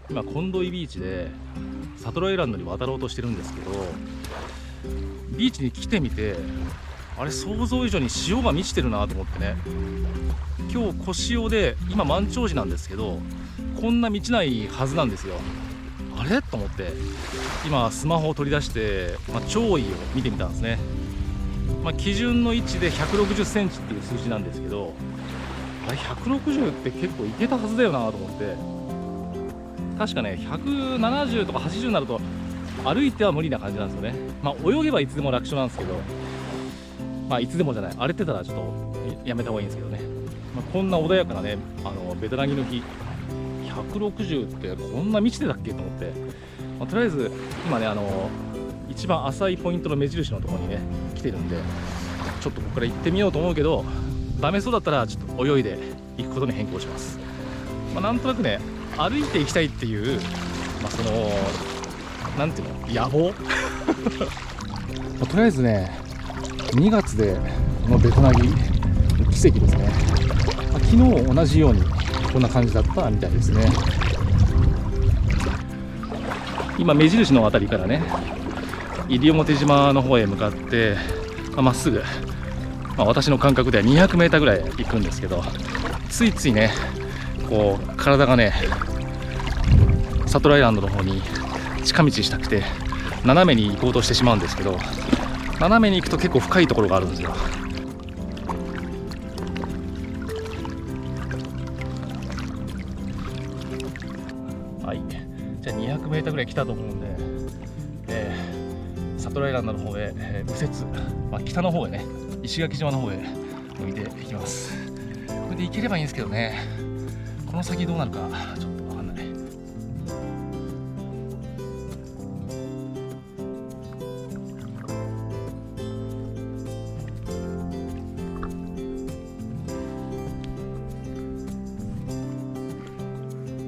今コンドイビーチでサトラアイランドに渡ろうとしてるんですけど、ビーチに来てみて、あれ想像以上に潮が満ちてるなと思ってね。今日小潮で今満潮時なんですけど、こんな満ちないはずなんですよ。あれと思って今スマホを取り出して、潮位を見てみたんですね。基準の位置で160センチっていう数字なんですけど、あれ160って結構いけたはずだよなと思って。確かね170とか80になると歩いては無理な感じなんですよね。泳げばいつでも楽勝なんですけど、いつでもじゃない、荒れてたらちょっとやめた方がいいんですけどね。こんな穏やかなねベタナギの日、160ってこんな満ちてたっけと思って、とりあえず今ね一番浅いポイントの目印のところにね来てるんで、ちょっとここから行ってみようと思うけど、ダメそうだったらちょっと泳いで行くことに変更します。なんとなくね歩いていきたいっていう、そのなんていうの、野望とりあえずね2月でこのベトナギ奇跡ですね。昨日同じようにこんな感じだったみたいですね。今目印のあたりからね西表島の方へ向かってまっすぐ、私の感覚では200メーターぐらい行くんですけど、ついついねこう体がねサトラアイランドの方に近道したくて斜めに行こうとしてしまうんですけど、斜めに行くと結構深いところがあるんですよ。はい、じゃあ200メーターぐらい来たと思うんで、サトラアイランドの方へ、右折、北の方へね石垣島の方へ向いていきます。これで行ければいいんですけどね、この先どうなるかちょっと分かんない。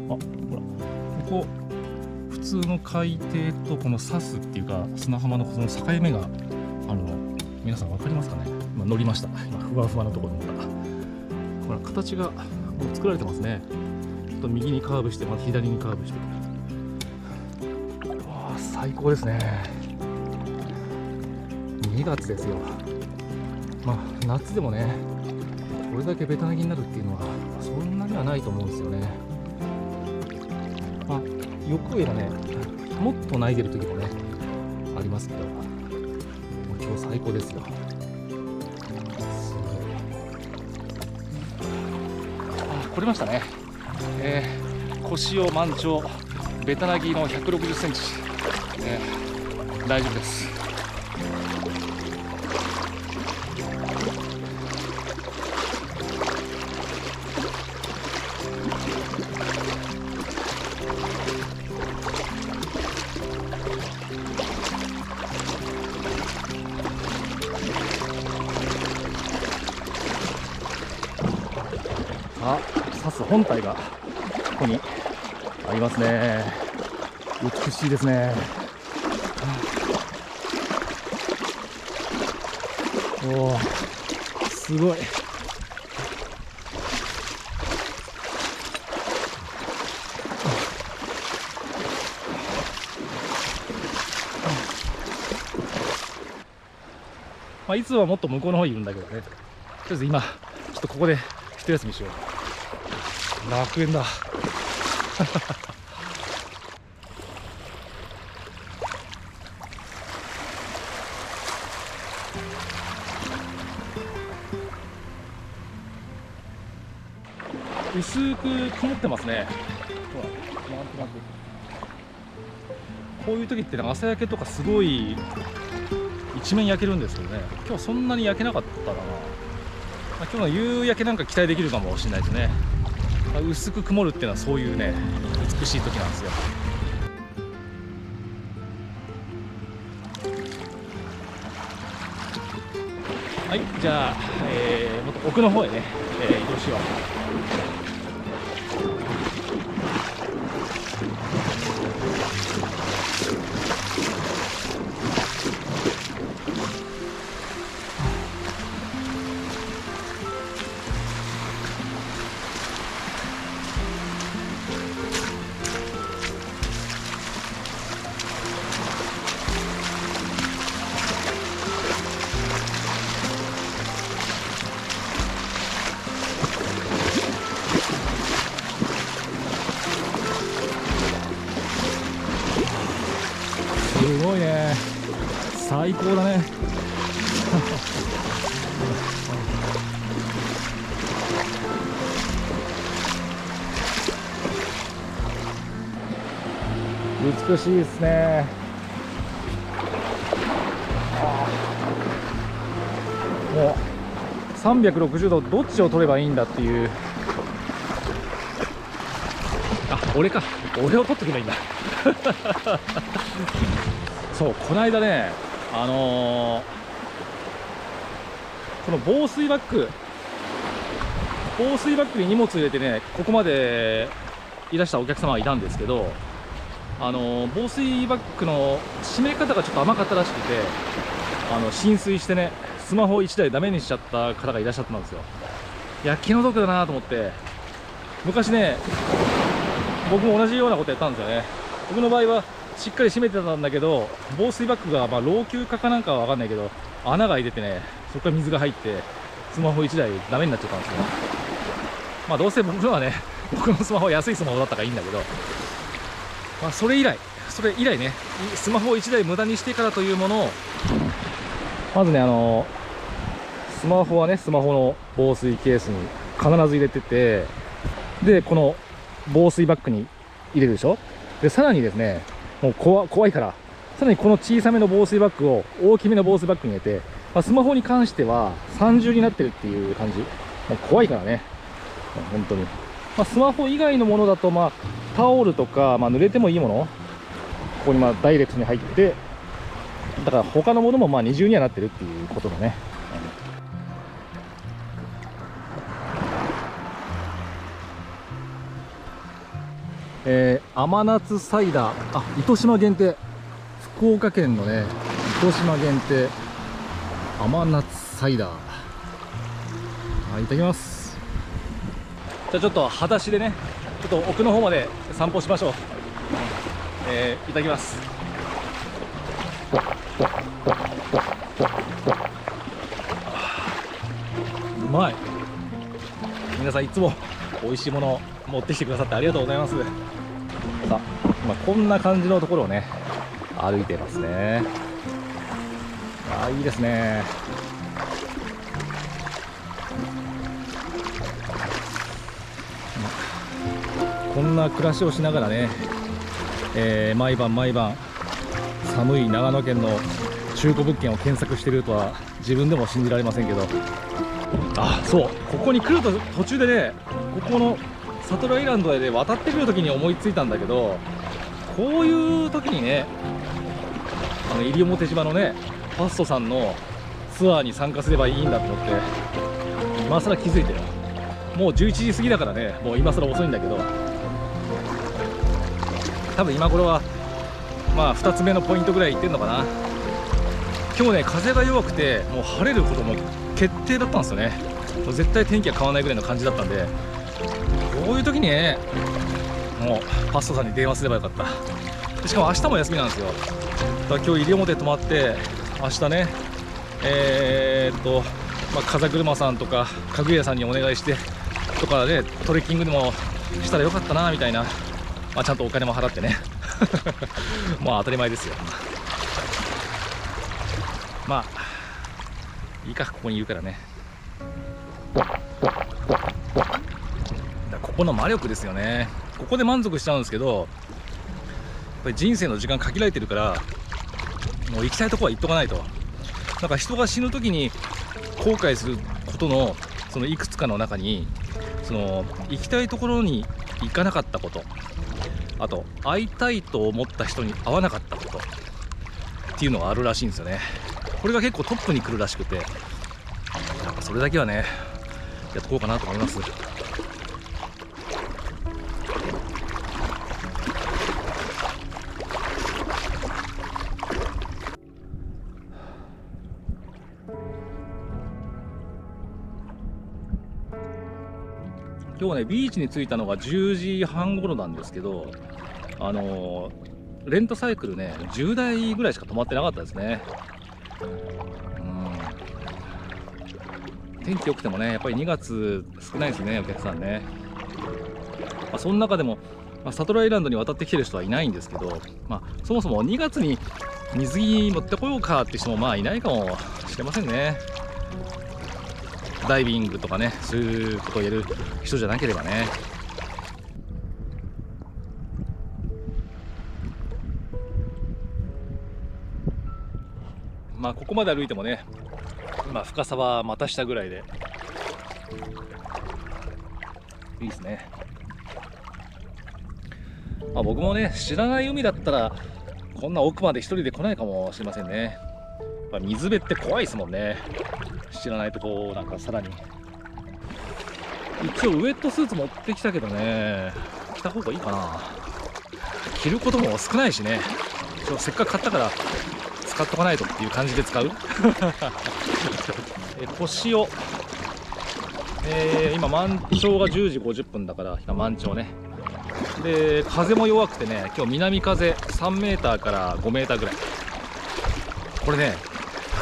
ほらここ普通の海底とこのサスっていうか砂浜のその境目があるの皆さん分かりますかね。今乗りました。今ふわふわのところに乗った。ほら形がもう作られてますね。ちょっと右にカーブしてまた左にカーブして、わあ最高ですね。2月ですよ。夏でもねこれだけベタナギになるっていうのはそんなにはないと思うんですよね。欲を言えばねもっと泣いてる時もねありますけど、今日最高ですよ。すごい。来れましたね。小潮満潮ベタナギの160センチ、大丈夫です。サス本体がここにありますね。美しいですね。おーすごい。いつはもっと向こうの方にいるんだけどね。とりあえず今ちょっとここで一休みしよう。楽園だ薄く曇ってますね。ほらなんとなくこういう時って朝焼けとかすごい一面焼けるんですけどね、今日そんなに焼けなかったかな。今日の夕焼けなんか期待できるかもしれないですね。薄く曇るっていうのはそういうね美しい時なんですよ。はい、じゃあ、もっと奥の方へね、移動しよう。すごいね、最高だね。美しいですね。もう360度どっちを取ればいいんだっていう。あ、俺を取っとけばいいんだ。そう、この間ね、この防水バッグに荷物入れてね、ここまでいらしたお客様がいたんですけど、防水バッグの締め方がちょっと甘かったらしくて、浸水してね、スマホ1台ダメにしちゃった方がいらっしゃったんですよ。いや、気の毒だなと思って。昔ね、僕も同じようなことやったんですよね。僕の場合はしっかり締めてたんだけど、防水バッグが老朽化かなんかは分かんないけど、穴が開いててね、そこから水が入ってスマホ1台ダメになっちゃったんですよ。まあどうせ僕のスマホは安いスマホだったからいいんだけど、まあそれ以来ね、スマホを1台無駄にしてからというものを、まずね、スマホはね、スマホの防水ケースに必ず入れてて、でこの防水バッグに入れるでしょ。でさらにですね、もう怖いから、さらにこの小さめの防水バッグを大きめの防水バッグに入れて、スマホに関しては三重になってるっていう感じ。もう怖いからね、本当に。スマホ以外のものだと、タオルとか、濡れてもいいもの、ここにダイレクトに入って、だから他のものも二重にはなってるっていうことだね。甘夏サイダー、糸島限定、福岡県のね、糸島限定甘夏サイダー、いただきます。じゃあちょっと裸足でね、ちょっと奥の方まで散歩しましょう。いただきます。うまい。皆さんいつも美味しいものを持ってきてくださってありがとうございます。さあ、こんな感じのところをね、歩いてますね。いいですね。こんな暮らしをしながらね、毎晩寒い長野県の中古物件を検索しているとは自分でも信じられませんけど、そう、ここに来ると途中でね、ここのサトルアイランドで渡ってくるときに思いついたんだけど、こういう時にね、西表島のね、ファストさんのツアーに参加すればいいんだと思って、今更気づいてよ。もう11時過ぎだからね、もう今更遅いんだけど、多分今頃は2つ目のポイントぐらい行ってんのかな。今日ね、風が弱くてもう晴れることも決定だったんですよね。もう絶対天気が変わらないぐらいの感じだったんで、こういう時にね、もうファストさんに電話すればよかった。しかも明日も休みなんですよ。だから今日西表泊まって、明日ね、風車さんとか家具屋さんにお願いしてとかね、トレッキングでもしたらよかったなみたいな、ちゃんとお金も払ってねまあ当たり前ですよ。いいか、ここにいるからね。ここの魔力ですよね。ここで満足しちゃうんですけど、やっぱり人生の時間限られてるから、もう行きたいとこは行っとかないと。なんか人が死ぬ時に後悔することのそのいくつかの中に、その行きたいところに行かなかったこと、あと会いたいと思った人に会わなかったことっていうのがあるらしいんですよね。これが結構トップに来るらしくて、やっぱそれだけはね、やっとこうかなと思います。今日はね、ビーチに着いたのが10時半頃なんですけど、レンタサイクルね、10台ぐらいしか止まってなかったですね。天気良くてもね、やっぱり2月少ないですね、お客さんね。その中でも、サトルアイランドに渡ってきてる人はいないんですけど、そもそも2月に水着持ってこようかって人もいないかもしれませんね。ダイビングとかね、そういうことをやる人じゃなければね。ここまで歩いてもね、深さは股下ぐらいでいいですね。僕もね、知らない海だったらこんな奥まで一人で来ないかもしれませんね。水辺って怖いですもんね。知らないとこなんかさらに。一応ウエットスーツ持ってきたけどね、着た方がいいかな。着ることも少ないしね、せっかく買ったから使っとかないとっていう感じで使う腰を、今満潮が10時50分だから今満潮ね。で風も弱くてね、今日南風3メーターから5メーターぐらい。これね、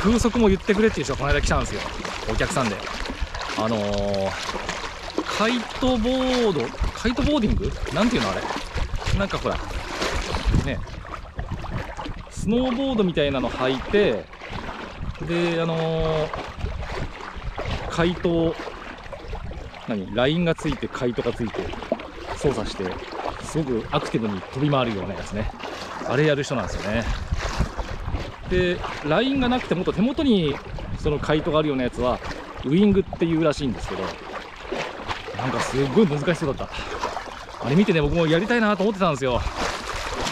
風速も言ってくれっていう人がこの間来たんですよ、お客さんで。カイトボーディングなんていうのあれ、なんかほらね、スノーボードみたいなの履いて、でカイトラインがついてカイトがついて操作してすごくアクティブに飛び回るようなやつね、あれやる人なんですよね。でラインがなくてもっと手元にそのカイトがあるようなやつはウイングっていうらしいんですけど、なんかすごい難しそうだった。あれ見てね、僕もやりたいなと思ってたんですよ。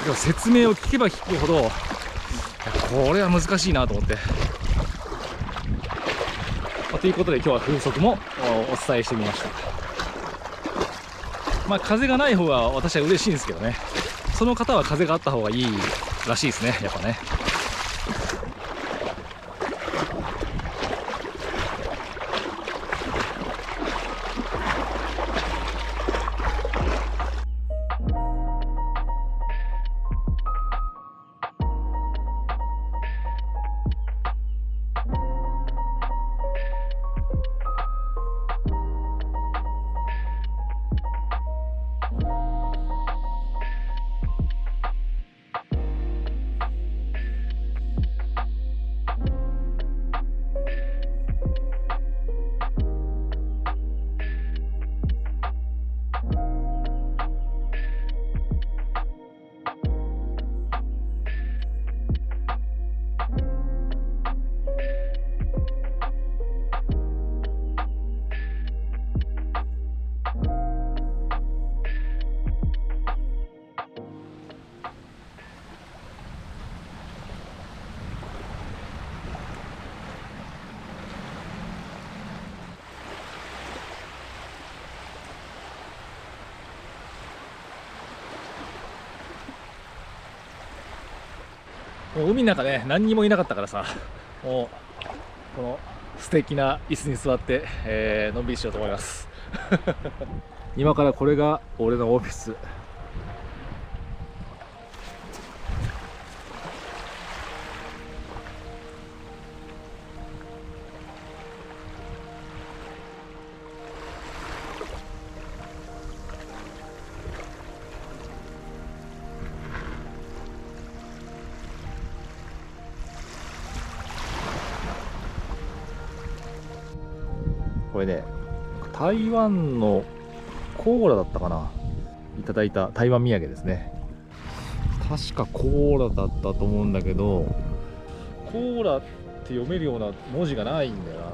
でも説明を聞けば聞くほどこれは難しいなと思って、ということで今日は風速もお伝えしてみました。風がない方が私は嬉しいんですけどね、その方は風があった方がいいらしいですね、やっぱね。もう海の中ね、何にもいなかったからさ、もうこの素敵な椅子に座って、のんびりしようと思います今からこれが俺のオフィス。これね、台湾のコーラだったかな、いただいた台湾土産ですね。確かコーラだったと思うんだけど、コーラって読めるような文字がないんだよな。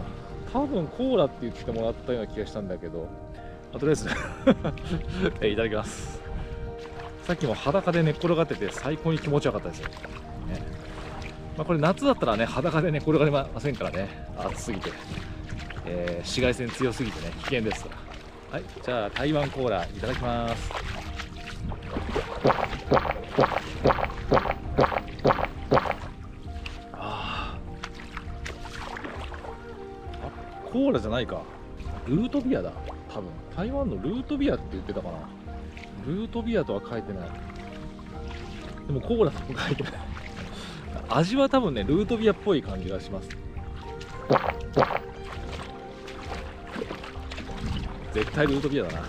多分コーラって言ってもらったような気がしたんだけど、とりあえずいただきます。さっきも裸で寝っ転がってて最高に気持ちよかったですよ、これ夏だったらね、裸で寝っ転がりませんからね、暑すぎて、紫外線強すぎてね、危険ですから。はい、じゃあ台湾コーラいただきます。コーラじゃないか、ルートビアだ。多分台湾のルートビアって言ってたかな。ルートビアとは書いてない。でもコーラとも書いてない味は多分ね、ルートビアっぽい感じがします。絶対ルートビアだな。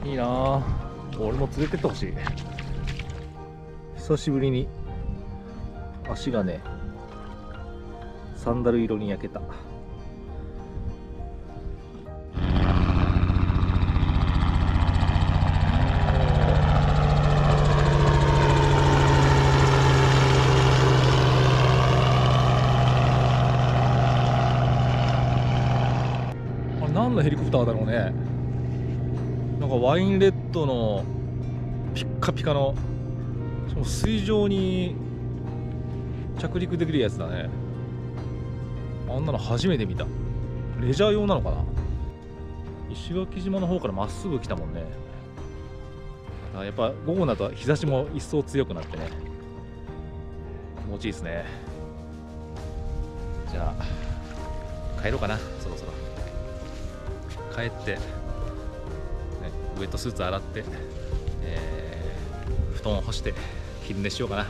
いいなあ、俺も連れてってほしい。久しぶりに足がねサンダル色に焼けた。あれ何のヘリコプターだろうね。なんかワインレッドのピッカピカの、しかも水上に着陸できるやつだね。あんなの初めて見た。レジャー用なのかな。石垣島の方からまっすぐ来たもんね。やっぱ午後になると日差しも一層強くなってね、気持ちいいですね。じゃあ帰ろうかな、そろそろ。帰って、ね、ウェットスーツ洗って、布団を干して昼寝しようかな。